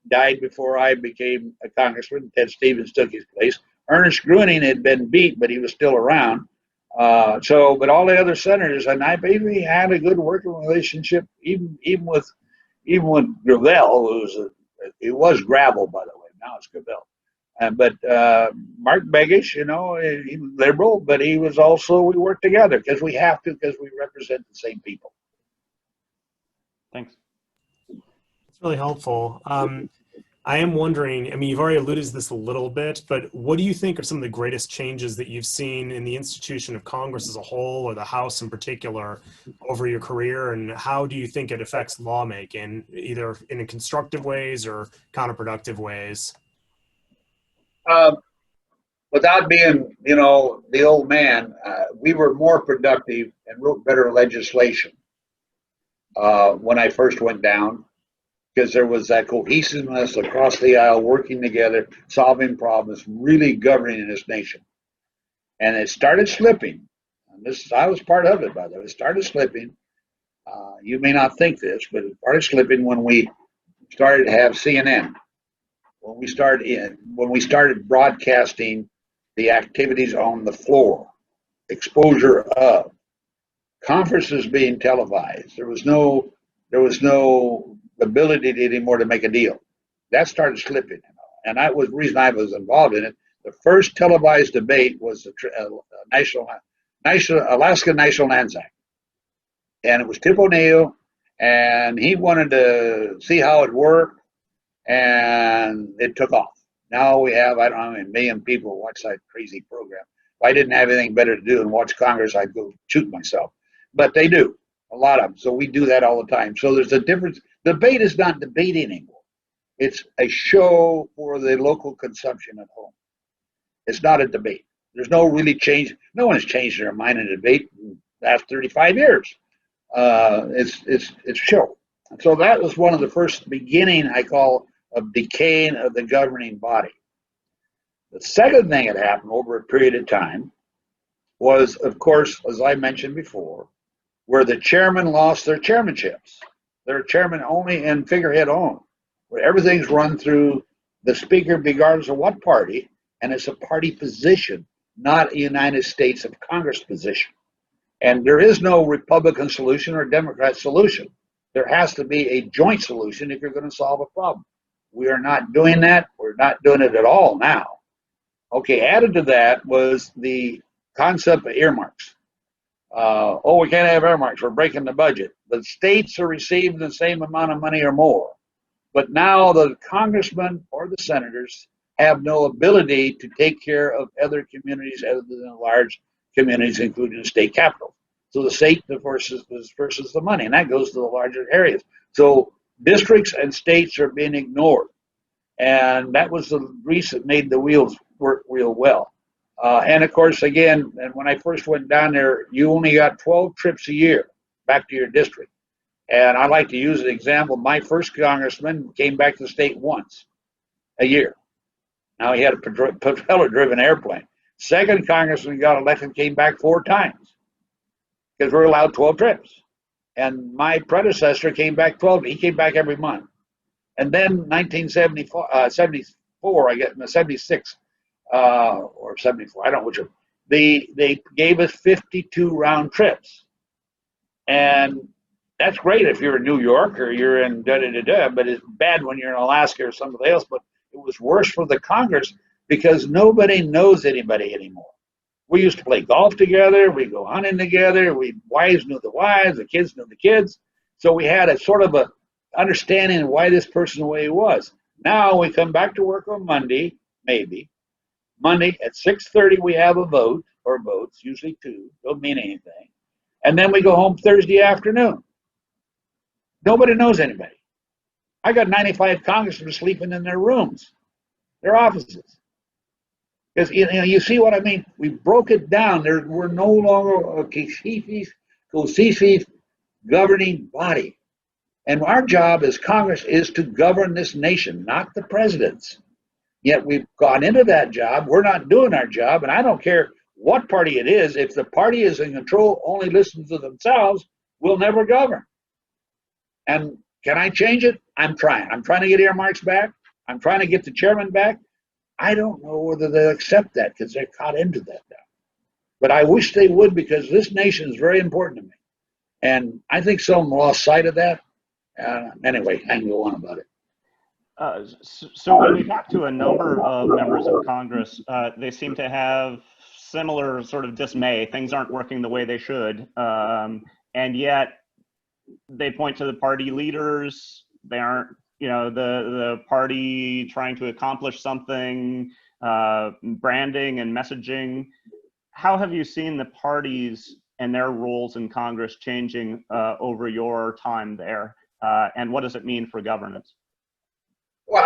died before I became a congressman. Ted Stevens took his place. Ernest Gruening had been beat, but he was still around. But all the other senators, and I maybe had a good working relationship, even with Gravel, it was Gravel, by the way. Now it's Gravel. But Mark Begich, he was liberal, but he was also, we work together because we have to, because we represent the same people. Thanks. It's really helpful. I am wondering, I mean, you've already alluded to this a little bit, but what do you think are some of the greatest changes that you've seen in the institution of Congress as a whole, or the House in particular, over your career? And how do you think it affects lawmaking, either in constructive ways or counterproductive ways? Without being, the old man, we were more productive and wrote better legislation when I first went down, because there was that cohesiveness across the aisle, working together, solving problems, really governing this nation. And it started slipping. And I was part of it, by the way. It started slipping. You may not think this, but it started slipping when we started to have CNN. When we started broadcasting the activities on the floor, exposure of conferences being televised. There was no ability anymore to make a deal. That started slipping, and that was the reason I was involved in it. The first televised debate was the Alaska National Lands Act, and it was Tip O'Neill, and he wanted to see how it worked, and it took off. Now we have, I don't know, 1 million people watch that crazy program. If I didn't have anything better to do than watch Congress, I'd go shoot myself. But they do, a lot of them. So we do that all the time. So there's a difference. Debate is not debate anymore. It's a show for the local consumption at home. It's not a debate. There's no really change. No one has changed their mind in a debate in the last 35 years. It's show. So that was one of the first beginning, I call, of decaying of the governing body. The second thing that happened over a period of time was, of course, as I mentioned before, where the chairman lost their chairmanships. They're chairman only and figurehead only, where everything's run through the speaker, regardless of what party, and it's a party position, not a United States of Congress position. And there is no Republican solution or Democrat solution. There has to be a joint solution if you're going to solve a problem. We are not doing that. We're not doing it at all now. Okay, added to that was the concept of earmarks. We can't have earmarks. We're breaking the budget. The states are receiving the same amount of money or more. But now the congressmen or the senators have no ability to take care of other communities other than large communities, including the state capital. So the state versus the money, and that goes to the larger areas. So districts and states are being ignored, and that was the grease that made the wheels work real well. And of course, again, and when I first went down there, you only got 12 trips a year back to your district. And I like to use an example. My first congressman came back to the state once a year. Now he had a propeller-driven airplane. Second congressman got elected, came back 4 times because we're allowed 12 trips. And my predecessor came back 12. He came back every month. And then 1974, I guess, 76 or 74, I don't know which one. They gave us 52 round trips. And that's great if you're in New York or you're in da-da-da-da, but it's bad when you're in Alaska or somebody else. But it was worse for the Congress because nobody knows anybody anymore. We used to play golf together. We go hunting together. Wives knew the wives. The kids knew the kids. So we had a sort of a understanding of why this person the way he was. Now we come back to work on Monday, maybe. Monday at 6:30 we have a vote, or votes, usually 2, don't mean anything. And then we go home Thursday afternoon. Nobody knows anybody. I got 95 congressmen sleeping in their rooms, their offices. Because you see what I mean? We broke it down. We're no longer a cohesive governing body. And our job as Congress is to govern this nation, not the presidents. Yet we've gone into that job. We're not doing our job. And I don't care what party it is. If the party is in control, only listens to themselves, we'll never govern. And can I change it? I'm trying. I'm trying to get earmarks back. I'm trying to get the chairman back. I don't know whether they'll accept that because they're caught into that now. But I wish they would because this nation is very important to me. And I think some lost sight of that. Anyway, I can go on about it. So when we talk to a number of members of Congress, they seem to have similar sort of dismay. Things aren't working the way they should. And yet they point to the party leaders. They aren't, the party trying to accomplish something, branding and messaging. How have you seen the parties and their roles in Congress changing over your time there? And what does it mean for governance? Well,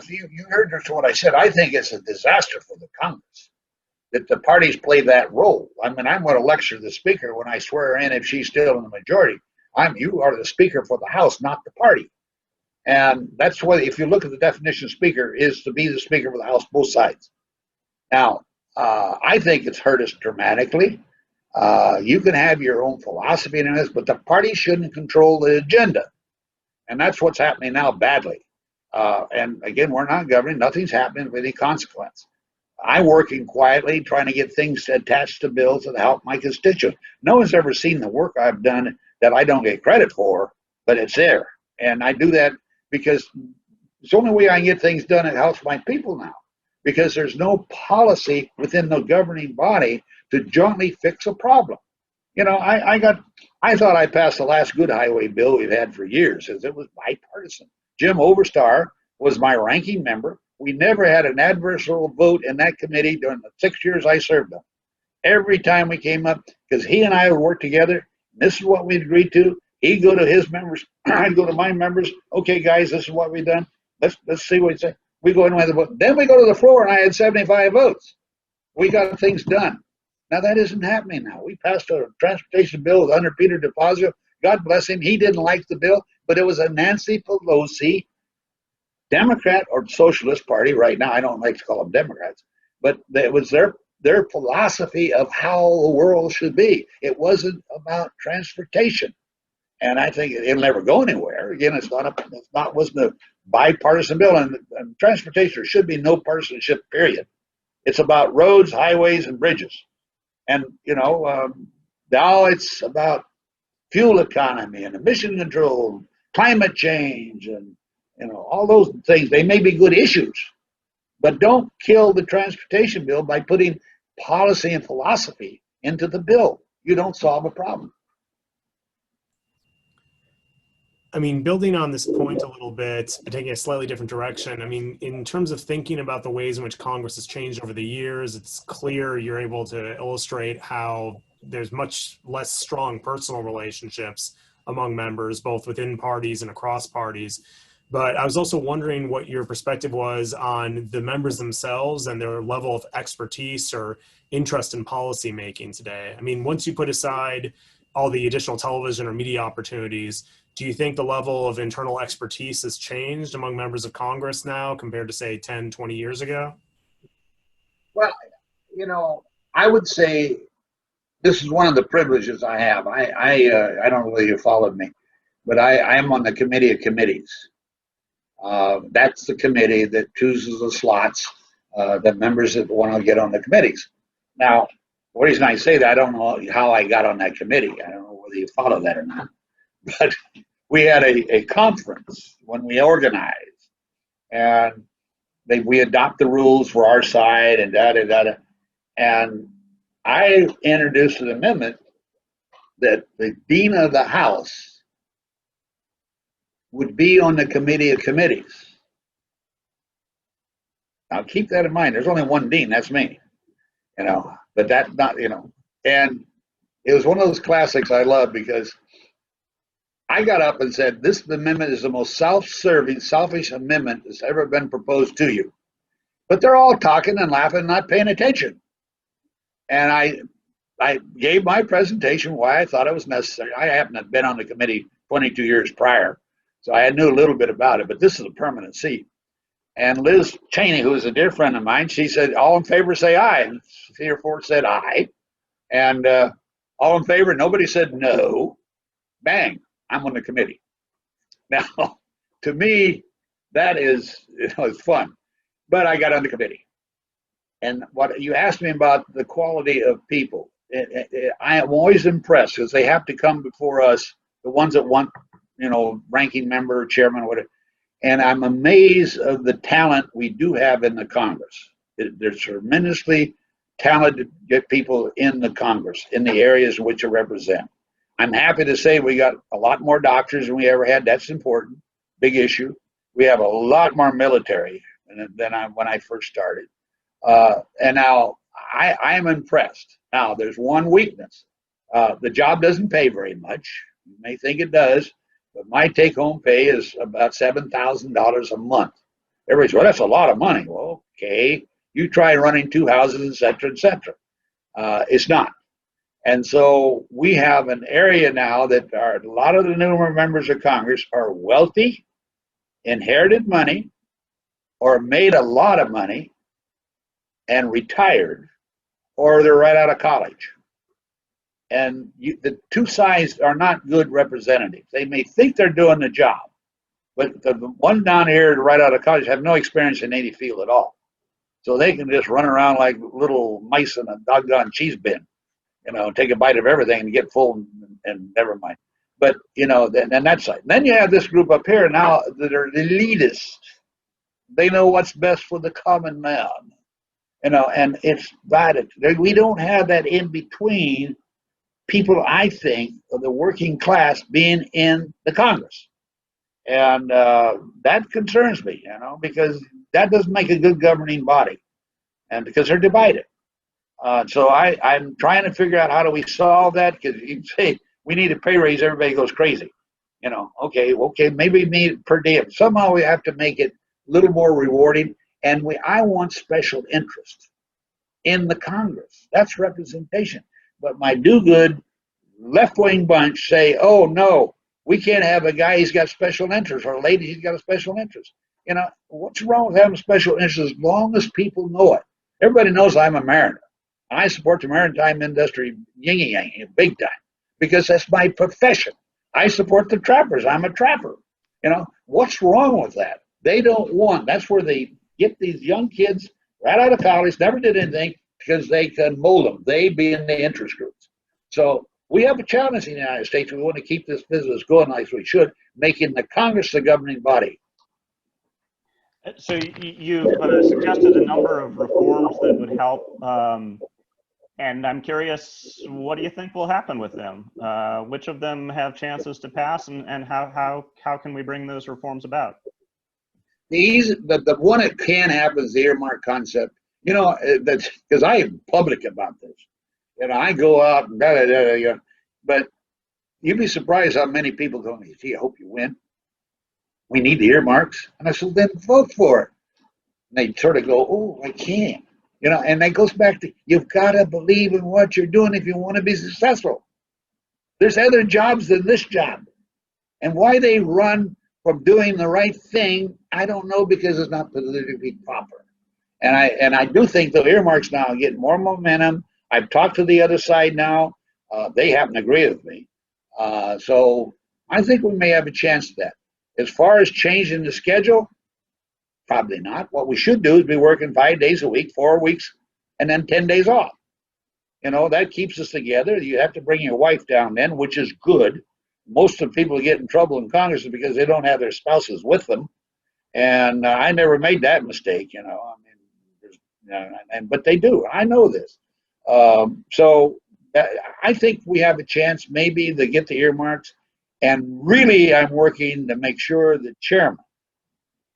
you heard what I said. I think it's a disaster for the Congress that the parties play that role. I mean, I'm going to lecture the speaker when I swear in if she's still in the majority. You are the speaker for the House, not the party. And that's what, if you look at the definition of speaker, is to be the speaker for the House, both sides. Now, I think it's hurt us dramatically. You can have your own philosophy in this, but the party shouldn't control the agenda. And that's what's happening now badly. And again, we're not governing. Nothing's happening with any consequence. I'm working quietly, trying to get things attached to bills that help my constituents. No one's ever seen the work I've done that I don't get credit for, but it's there. And I do that because it's the only way I can get things done that helps my people now. Because there's no policy within the governing body to jointly fix a problem. I thought I passed the last good highway bill we've had for years, because it was bipartisan. Jim Overstar was my ranking member. We never had an adversarial vote in that committee during the 6 years I served them. Every time we came up, because he and I would work together, this is what we agreed to. He'd go to his members, I'd go to my members. Okay, guys, this is what we've done. Let's see what he said. We go in with the vote. Then we go to the floor, and I had 75 votes. We got things done. Now that isn't happening now. We passed a transportation bill under Peter DeFazio. God bless him. He didn't like the bill, but it was a Nancy Pelosi, Democrat or Socialist Party right now. I don't like to call them Democrats, but it was their philosophy of how the world should be. It wasn't about transportation. And I think it'll never go anywhere. Again, wasn't a bipartisan bill, and transportation, there should be no partisanship, period. It's about roads, highways, and bridges. And, now it's about fuel economy and emission control, climate change, and, all those things. They may be good issues, but don't kill the transportation bill by putting policy and philosophy into the bill. You don't solve a problem. I mean, building on this point a little bit, but taking a slightly different direction, I mean, in terms of thinking about the ways in which Congress has changed over the years, it's clear you're able to illustrate how there's much less strong personal relationships among members, both within parties and across parties. But I was also wondering what your perspective was on the members themselves and their level of expertise or interest in policy making today. I mean, once you put aside all the additional television or media opportunities, do you think the level of internal expertise has changed among members of Congress now compared to, say, 10, 20 years ago? Well, I would say this is one of the privileges I have. I don't know if you followed me, but I am on the committee of committees. That's the committee that chooses the slots, the members that want to get on the committees. Now, the reason I say that, I don't know how I got on that committee. I don't know whether you follow that or not. But we had a conference when we organized, and we adopt the rules for our side and da-da-da-da. And I introduced an amendment that the dean of the House would be on the committee of committees. Now keep that in mind. There's only one dean, that's me. But that's not, and it was one of those classics I love, because I got up and said, this amendment is the most self-serving, selfish amendment that's ever been proposed to you. But they're all talking and laughing, not paying attention. And I gave my presentation why I thought it was necessary. I happen to have been on the committee 22 years prior, so I knew a little bit about it, but this is a permanent seat. And Liz Cheney, who is a dear friend of mine, she said, all in favor, say aye. And 3 or 4 said aye. And all in favor, nobody said no. Bang, I'm on the committee. Now, to me, that is, it's fun. But I got on the committee. And what you asked me about the quality of people, I am always impressed, because they have to come before us, the ones that want, ranking member, chairman, whatever. And I'm amazed of the talent we do have in the Congress. There's tremendously talented people in the Congress, in the areas in which I represent. I'm happy to say we got a lot more doctors than we ever had. That's important, big issue. We have a lot more military than when I first started. And now I am impressed. Now, there's one weakness. The job doesn't pay very much. You may think it does, but my take-home pay is about $7,000 a month. Everybody says, well, that's a lot of money. Well, okay, you try running 2 houses, et cetera, et cetera. It's not. And so we have an area now that a lot of the newer members of Congress are wealthy, inherited money, or made a lot of money, and retired, or they're right out of college. And the two sides are not good representatives. They may think they're doing the job, but the one down here right out of college have no experience in any field at all. So they can just run around like little mice in a doggone cheese bin, take a bite of everything and get full and never mind. But, and that side. Then you have this group up here now that are elitists. They know what's best for the common man. And it's divided. We don't have that in between people, I think, of the working class being in the Congress. And that concerns me, because that doesn't make a good governing body, and because they're divided. So I'm trying to figure out how do we solve that, because you say we need a pay raise, everybody goes crazy. Okay, maybe we need per diem. Somehow we have to make it a little more rewarding. And I want special interest in the Congress. That's representation. But my do-good left-wing bunch say, oh, no, we can't have a guy, he's got special interest, or a lady, he's got a special interest. What's wrong with having special interest as long as people know it? Everybody knows I'm a mariner. I support the maritime industry yin-yang, big time, because that's my profession. I support the trappers. I'm a trapper. What's wrong with that? They don't want. That's where they get these young kids right out of college, never did anything, because they can mold them. They be in the interest groups. So we have a challenge in the United States. We want to keep this business going like we should, making the Congress the governing body. So you've suggested a number of reforms that would help And I'm curious, what do you think will happen with them? Which of them have chances to pass, and how can we bring those reforms about? The one that can happen is the earmark concept. You know, that's because I am public about this. You know, I go out and but you'd be surprised how many people go, gee, I hope you win. We need the earmarks. And I said, then vote for it. And they sort of go, oh, I can't. You know, and that goes back to, you've got to believe in what you're doing if you want to be successful. There's other jobs than this job. And why they run from doing the right thing, I don't know, because it's not politically proper. And I do think the earmarks now are getting more momentum. I've talked to the other side now. They happen to agree with me. So I think we may have a chance at that. As far as changing the schedule, probably not. What we should do is be working 5 days a week, 4 weeks, and then 10 days off. You know, that keeps us together. You have to bring your wife down then, which is good. Most of the people who get in trouble in Congress is because they don't have their spouses with them. And I never made that mistake, you know. I mean, but they do. I know this. So I think we have a chance maybe to get the earmarks. And really, I'm working to make sure the chairman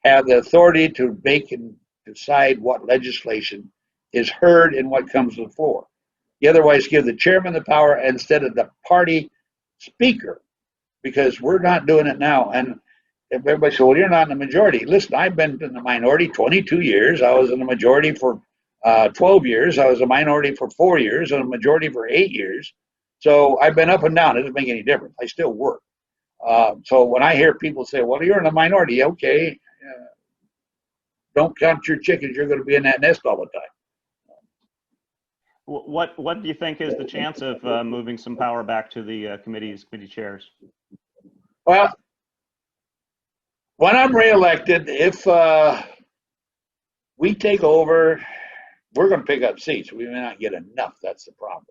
have the authority to make and decide what legislation is heard and what comes to the floor. You otherwise give the chairman the power instead of the party speaker, because we're not doing it now. And if everybody says, well, you're not in the majority. Listen, I've been in the minority 22 years. I was in the majority for 12 years. I was a minority for 4 years and a majority for 8 years. So I've been up and down. It doesn't make any difference. I still work. So when I hear people say, well, you're in a minority, okay, don't count your chickens. You're going to be in that nest all the time. What do you think is the chance of moving some power back to the committee chairs? Well, when I'm reelected, if we take over, we're going to pick up seats. We may not get enough. That's the problem.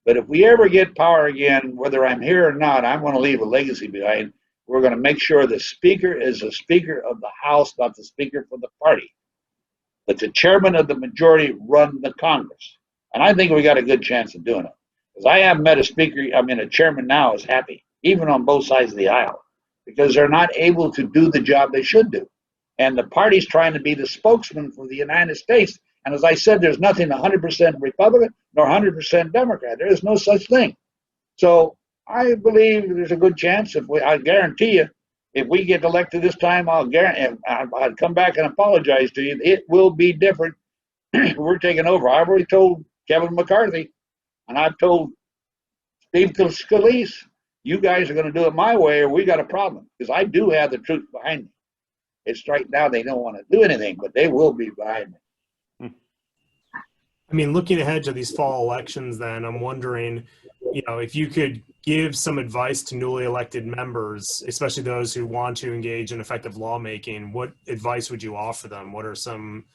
But if we ever get power again, whether I'm here or not, I'm going to leave a legacy behind. We're going to make sure the speaker is the speaker of the House, not the speaker for the party. But the chairman of the majority run the Congress. And I think we got a good chance of doing it. Because I haven't met a speaker, a chairman now is happy, even on both sides of the aisle, because they're not able to do the job they should do. And the party's trying to be the spokesman for the United States. And as I said, there's nothing 100% Republican nor 100% Democrat. There is no such thing. So I believe there's a good chance. I guarantee you, if we get elected this time, I'll come back and apologize to you. It will be different. We're taking over. I've already told Kevin McCarthy, and I've told Steve Scalise, you guys are going to do it my way, or we got a problem. Because I do have the truth behind me. It's right now they don't want to do anything, but they will be behind me. I mean, looking ahead to these fall elections, then I'm wondering, if you could give some advice to newly elected members, especially those who want to engage in effective lawmaking, what advice would you offer them? What are some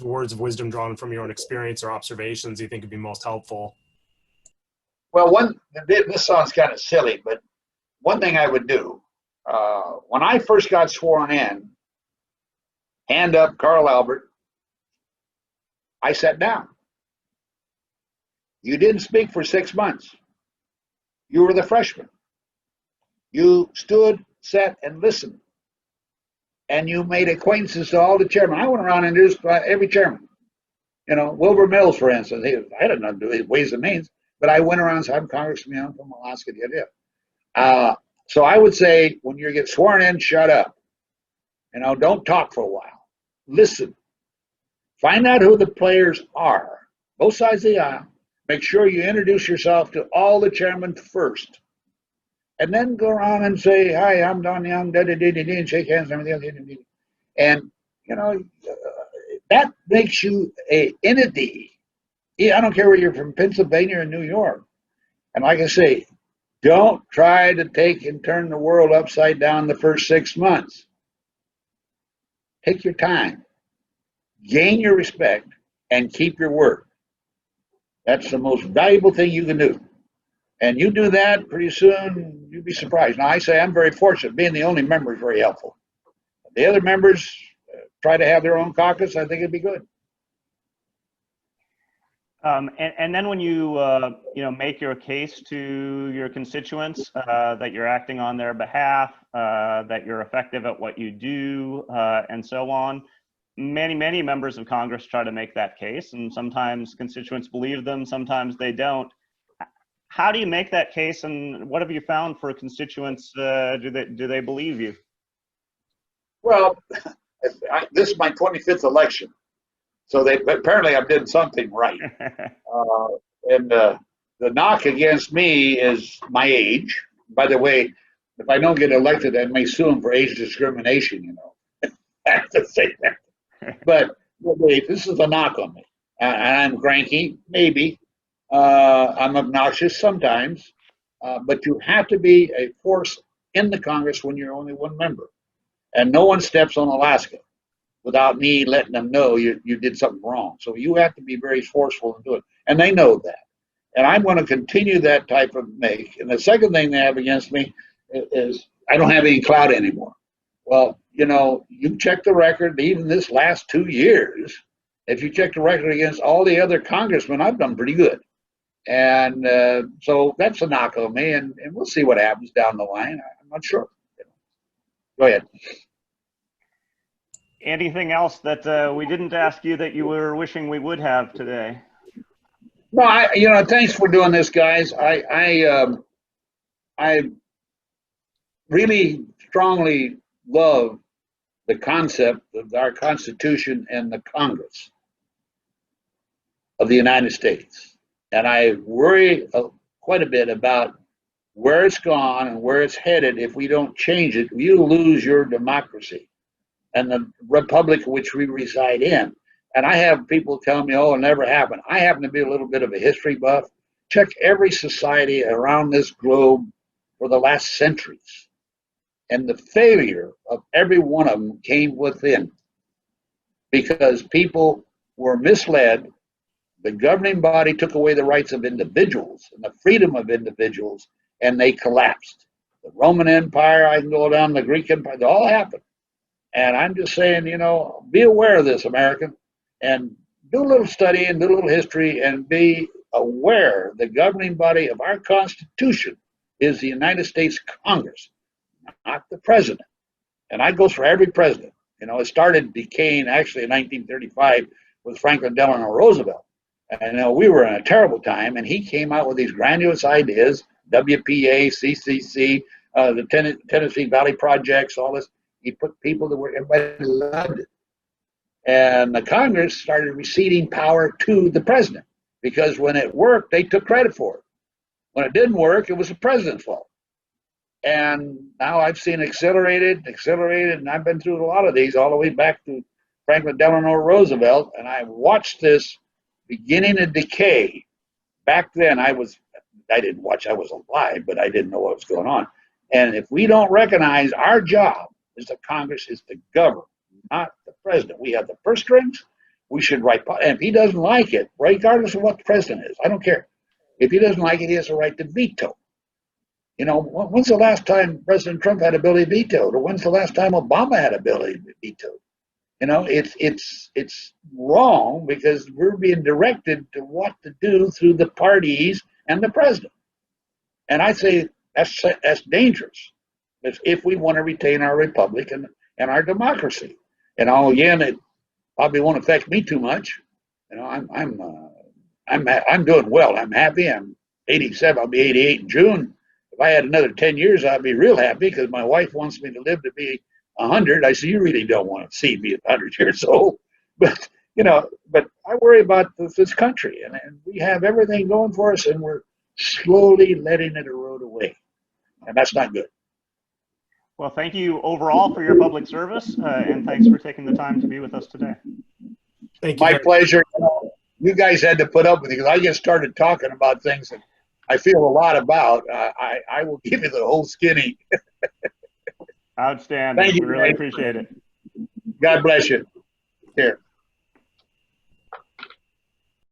words of wisdom drawn from your own experience or observations you think would be most helpful? Well, this sounds kind of silly, but one thing I would do, when I first got sworn in, hand up, Carl Albert, I sat down. You didn't speak for 6 months. You were the freshman. You stood, sat, and listened. And you made acquaintances to all the chairmen. I went around and introduced every chairman. Wilbur Mills, for instance, I had nothing to do with Ways and Means, but I went around and said, I'm Congressman Young from Alaska. So I would say, when you get sworn in, shut up. Don't talk for a while. Listen. Find out who the players are, both sides of the aisle. Make sure you introduce yourself to all the chairmen first. And then go around and say, hi, I'm Don Young, and shake hands and everything. And, that makes you an entity. I don't care whether you're from Pennsylvania or New York. And like I say, don't try to take and turn the world upside down the first 6 months. Take your time. Gain your respect and keep your word. That's the most valuable thing you can do. And you do that, pretty soon you'll be surprised. Now, I say I'm very fortunate. Being the only member is very helpful. The other members try to have their own caucus. I think it'd be good. And then when you make your case to your constituents that you're acting on their behalf, that you're effective at what you do, and so on, many members of Congress try to make that case, and sometimes constituents believe them, sometimes they don't. How do you make that case, and what have you found for constituents? Do they believe you? Well, this is my 25th election, so apparently I'm doing something right. And the knock against me is my age. By the way, if I don't get elected, I may sue them for age discrimination. You know, I have to say that. But wait, this is a knock on me. I'm cranky, maybe. I'm obnoxious sometimes, but you have to be a force in the Congress when you're only one member. And no one steps on Alaska without me letting them know you did something wrong. So you have to be very forceful and do it. And they know that. And I'm going to continue that type of make. And the second thing they have against me is I don't have any clout anymore. Well, you know, you check the record, even this last 2 years, if you check the record against all the other congressmen, I've done pretty good. And so that's a knock on me, and we'll see what happens down the line. I'm not sure. Go ahead. Anything else that we didn't ask you that you were wishing we would have today? No, thanks for doing this, guys. I really strongly love the concept of our Constitution and the Congress of the United States. And I worry quite a bit about where it's gone and where it's headed. If we don't change it, you lose your democracy and the republic which we reside in. And I have people tell me, oh, it'll never happen. I happen to be a little bit of a history buff. Check every society around this globe for the last centuries. And the failure of every one of them came within because people were misled. The governing body took away the rights of individuals and the freedom of individuals, and they collapsed. The Roman Empire, I can go down the Greek Empire, they all happened. And I'm just saying, be aware of this, American, and do a little study and do a little history and be aware the governing body of our Constitution is the United States Congress, not the president. And that goes for every president. It started decaying actually in 1935 with Franklin Delano Roosevelt. And we were in a terrible time, and he came out with these grandiose ideas, WPA, CCC, the Tennessee Valley Projects, all this. He put people to work, everybody loved it. And the Congress started receding power to the president because when it worked, they took credit for it. When it didn't work, it was the president's fault. And now I've seen accelerated, and I've been through a lot of these all the way back to Franklin Delano Roosevelt, and I watched this beginning to decay. Back then, I didn't watch, I was alive, but I didn't know what was going on. And if we don't recognize our job as the Congress is to govern, not the president. We have the purse strings, we should write, and if he doesn't like it, regardless of what the president is, I don't care. If he doesn't like it, he has a right to veto. When's the last time President Trump had ability to veto? Or when's the last time Obama had ability to veto? It's wrong because we're being directed to what to do through the parties and the president. And I say that's dangerous if we want to retain our republic and our democracy. Again, it probably won't affect me too much. I'm doing well. I'm happy. I'm 87. I'll be 88 in June. If I had another 10 years, I'd be real happy because my wife wants me to live to be 100. I say, you really don't want to see me at 100 years old. But I worry about this country. And we have everything going for us, and we're slowly letting it erode away. And that's not good. Well, thank you overall for your public service, and thanks for taking the time to be with us today. Thank you. My pleasure. You guys had to put up with it because I just started talking about things that I feel a lot about. I will give you the whole skinny. Outstanding. Thank you. We really appreciate it. God bless you. Here.